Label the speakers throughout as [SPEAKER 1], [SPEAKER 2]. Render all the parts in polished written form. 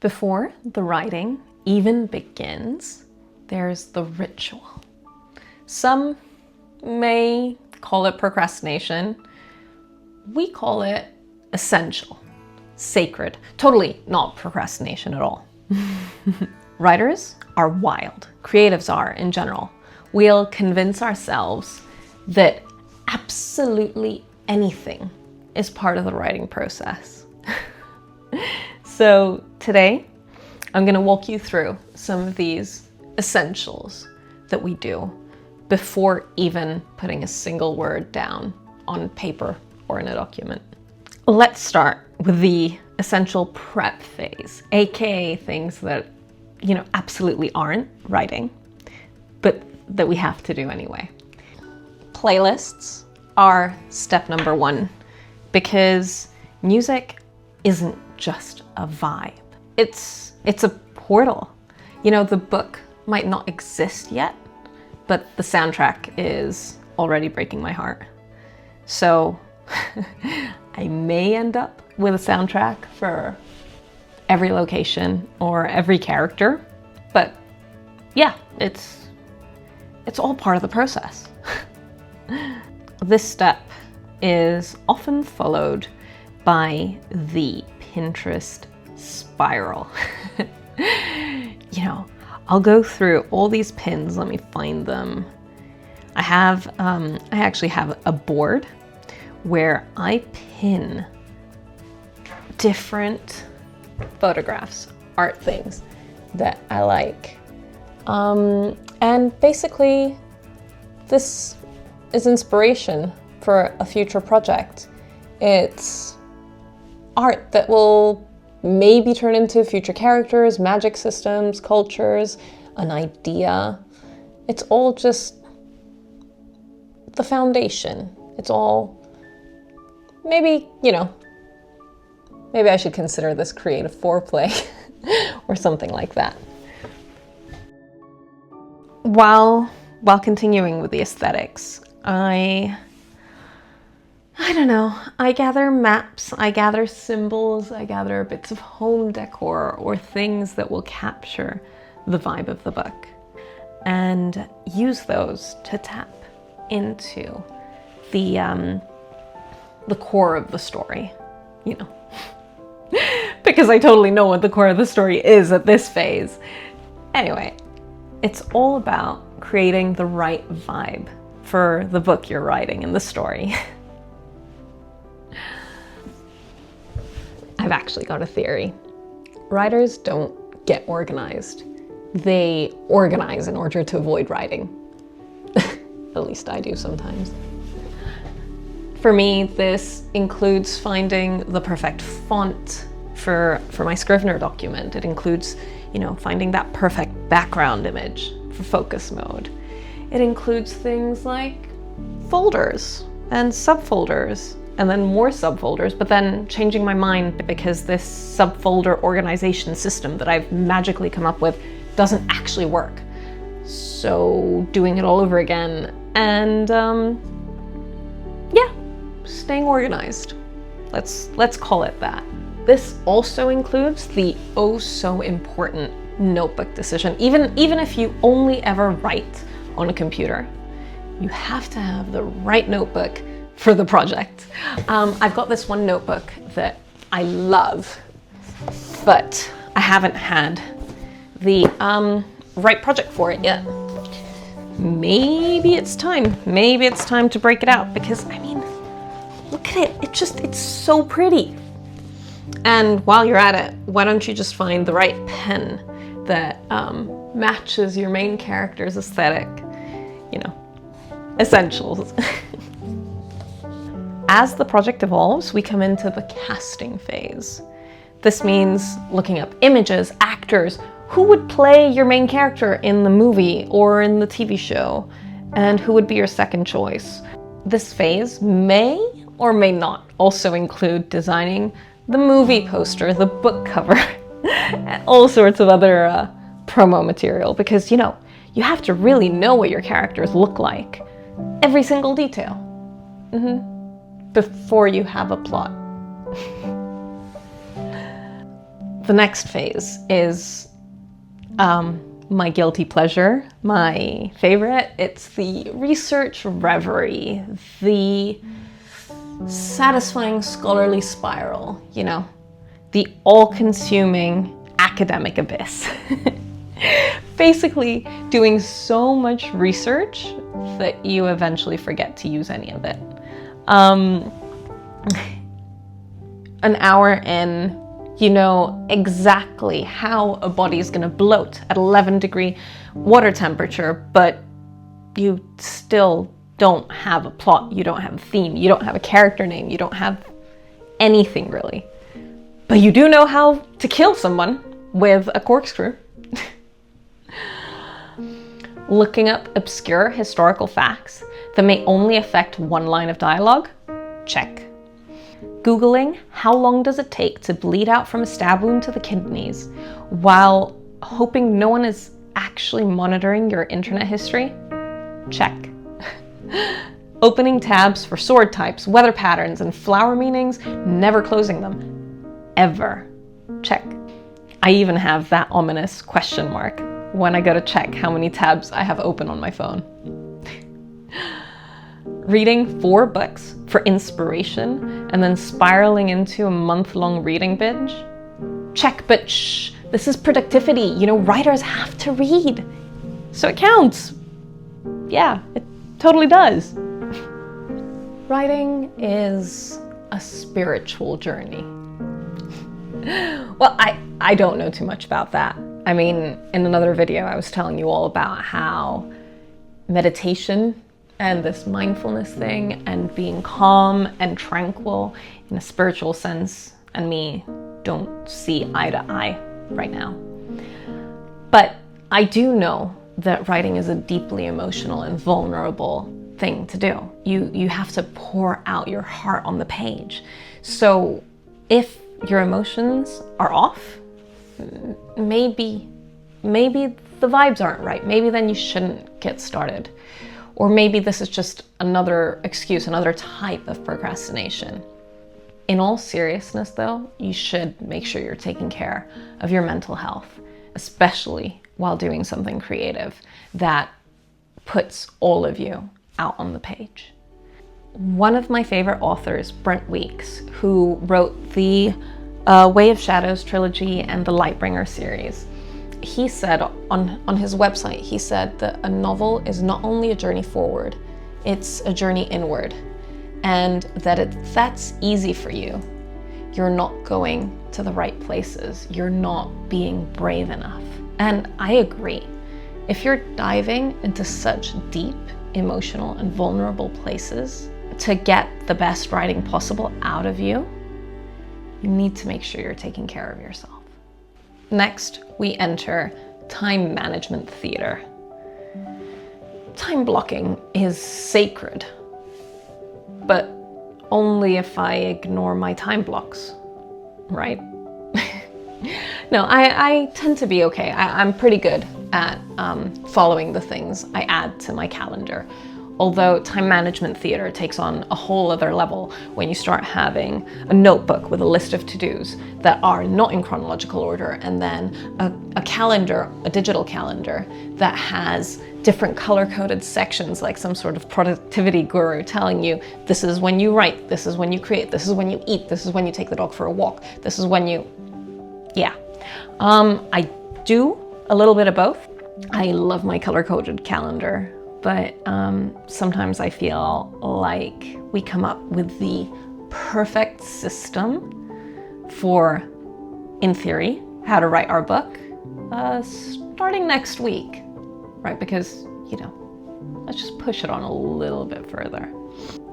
[SPEAKER 1] Before the writing even begins, there's the ritual. Some may call it procrastination. We call it essential, sacred, totally not procrastination at all. Writers are wild. Creatives are in general. We'll convince ourselves that absolutely anything is part of the writing process. So today, I'm going to walk you through some of these essentials that we do before even putting a single word down on paper or in a document. Let's start with the essential prep phase, aka things that, absolutely aren't writing, but that we have to do anyway. Playlists are step number one, because music isn't just a vibe. It's a portal. The book might not exist yet, but the soundtrack is already breaking my heart. So I may end up with a soundtrack for every location or every character, but yeah, it's all part of the process. This step is often followed by the Pinterest spiral. I'll go through all these pins. Let me find them. I actually have a board where I pin different photographs, art things that I like. And basically, this is inspiration for a future project. It's art that will maybe turn into future characters, magic systems, cultures, an idea. It's all just the foundation. It's all, maybe I should consider this creative foreplay or something like that. While continuing with the aesthetics, I gather maps, I gather symbols, I gather bits of home decor or things that will capture the vibe of the book and use those to tap into the core of the story, because I totally know what the core of the story is at this phase. Anyway, it's all about creating the right vibe for the book you're writing and the story. I've actually got a theory. Writers don't get organized. They organize in order to avoid writing. At least I do sometimes. For me, this includes finding the perfect font for my Scrivener document. It includes, finding that perfect background image for focus mode. It includes things like folders and subfolders, and then more subfolders, but then changing my mind because this subfolder organization system that I've magically come up with doesn't actually work. So doing it all over again and staying organized. Let's call it that. This also includes the oh so important notebook decision. Even if you only ever write on a computer, you have to have the right notebook for the project. I've got this one notebook that I love, but I haven't had the right project for it yet. Maybe it's time to break it out, because look at it, it's so pretty. And while you're at it, why don't you just find the right pen that matches your main character's aesthetic, essentials. As the project evolves, we come into the casting phase. This means looking up images, actors, who would play your main character in the movie or in the TV show, and who would be your second choice. This phase may or may not also include designing the movie poster, the book cover, and all sorts of other promo material, because you have to really know what your characters look like, every single detail, before you have a plot. The next phase is my guilty pleasure, my favorite. It's the research reverie, the satisfying scholarly spiral, you know, the all-consuming academic abyss. Basically doing so much research that you eventually forget to use any of it. An hour in, you know exactly how a body is going to bloat at 11-degree water temperature, but you still don't have a plot, you don't have a theme, you don't have a character name, you don't have anything really. But you do know how to kill someone with a corkscrew. Looking up obscure historical facts that may only affect one line of dialogue? Check. Googling how long does it take to bleed out from a stab wound to the kidneys while hoping no one is actually monitoring your internet history? Check. Opening tabs for sword types, weather patterns, and flower meanings, never closing them. Ever. Check. I even have that ominous question mark when I go to check how many tabs I have open on my phone. Reading 4 books for inspiration and then spiraling into a month-long reading binge? Check, but shh, this is productivity. You know, writers have to read. So it counts. Yeah, it totally does. Writing is a spiritual journey. Well, I don't know too much about that. I mean, in another video, I was telling you all about how meditation and this mindfulness thing and being calm and tranquil in a spiritual sense and me don't see eye to eye right now. But I do know that writing is a deeply emotional and vulnerable thing to do. You have to pour out your heart on the page. So if your emotions are off, maybe the vibes aren't right. Maybe then you shouldn't get started. Or maybe this is just another excuse, another type of procrastination. In all seriousness though, you should make sure you're taking care of your mental health, especially while doing something creative that puts all of you out on the page. One of my favorite authors, Brent Weeks, who wrote the Way of Shadows trilogy and the Lightbringer series, he said on his website, he said that a novel is not only a journey forward, it's a journey inward. And that if that's easy for you, you're not going to the right places. You're not being brave enough. And I agree. If you're diving into such deep, emotional, and vulnerable places to get the best writing possible out of you, you need to make sure you're taking care of yourself. Next, we enter time management theater. Time blocking is sacred, but only if I ignore my time blocks, right? No, I tend to be okay. I'm pretty good at following the things I add to my calendar. Although time management theater takes on a whole other level when you start having a notebook with a list of to-dos that are not in chronological order, and then a calendar, a digital calendar that has different color-coded sections like some sort of productivity guru telling you this is when you write, this is when you create, this is when you eat, this is when you take the dog for a walk, this is when you... Yeah. I do a little bit of both. I love my color-coded calendar. But sometimes I feel like we come up with the perfect system for, in theory, how to write our book starting next week, right? Because, you know, let's just push it on a little bit further.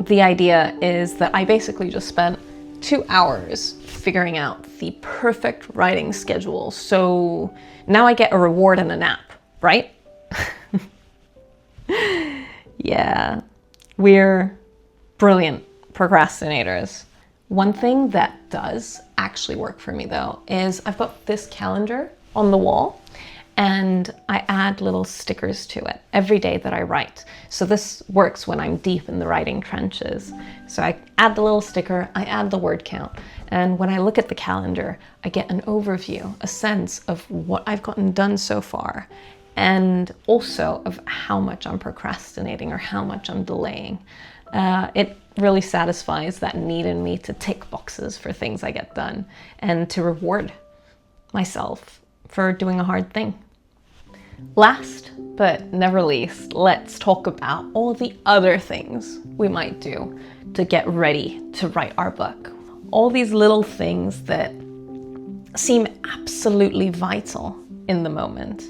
[SPEAKER 1] The idea is that I basically just spent 2 hours figuring out the perfect writing schedule. So now I get a reward and a nap, right? Yeah, we're brilliant procrastinators. One thing that does actually work for me though is I've got this calendar on the wall, and I add little stickers to it every day that I write. So this works when I'm deep in the writing trenches. So I add the little sticker, I add the word count, and when I look at the calendar, I get an overview, a sense of what I've gotten done so far, and also of how much I'm procrastinating or how much I'm delaying. It really satisfies that need in me to tick boxes for things I get done and to reward myself for doing a hard thing. Last but never least, let's talk about all the other things we might do to get ready to write our book. All these little things that seem absolutely vital in the moment.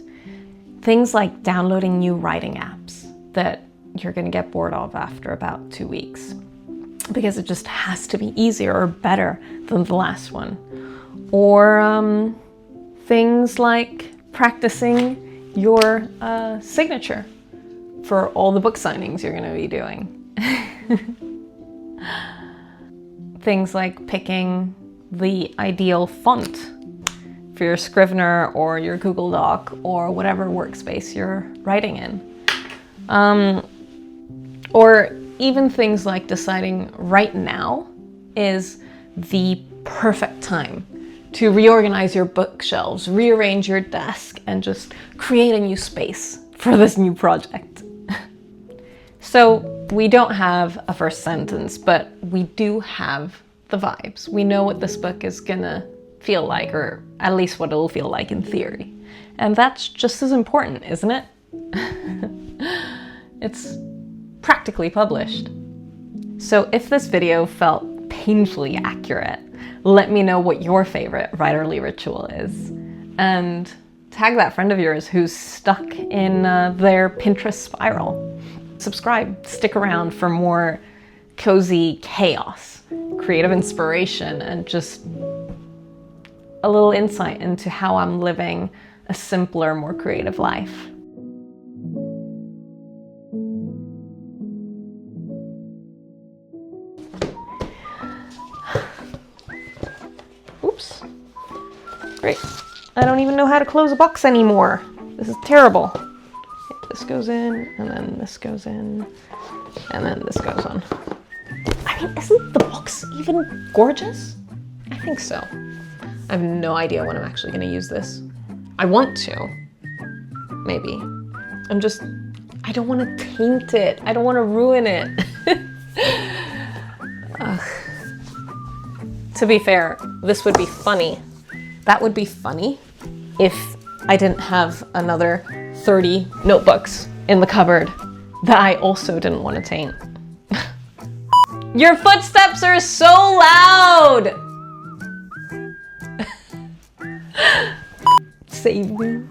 [SPEAKER 1] Things like downloading new writing apps that you're going to get bored of after about 2 weeks because it just has to be easier or better than the last one. Or things like practicing your signature for all the book signings you're going to be doing. Things like picking the ideal font for your Scrivener or your Google Doc or whatever workspace you're writing in. Or even things like deciding right now is the perfect time to reorganize your bookshelves, rearrange your desk, and just create a new space for this new project. So we don't have a first sentence, but we do have the vibes. We know what this book is gonna feel like, or at least what it'll feel like in theory. And that's just as important, isn't it? It's practically published. So if this video felt painfully accurate, let me know what your favorite writerly ritual is. And tag that friend of yours who's stuck in their Pinterest spiral. Subscribe, stick around for more cozy chaos, creative inspiration, and just a little insight into how I'm living a simpler, more creative life. Oops. Great. I don't even know how to close a box anymore. This is terrible. This goes in, and then this goes in, and then this goes on. I mean, isn't the box even gorgeous? I think so. I have no idea when I'm actually going to use this. I want to. Maybe. I don't want to taint it. I don't want to ruin it. To be fair, this would be funny. That would be funny if I didn't have another 30 notebooks in the cupboard that I also didn't want to taint. Your footsteps are so loud! Save me.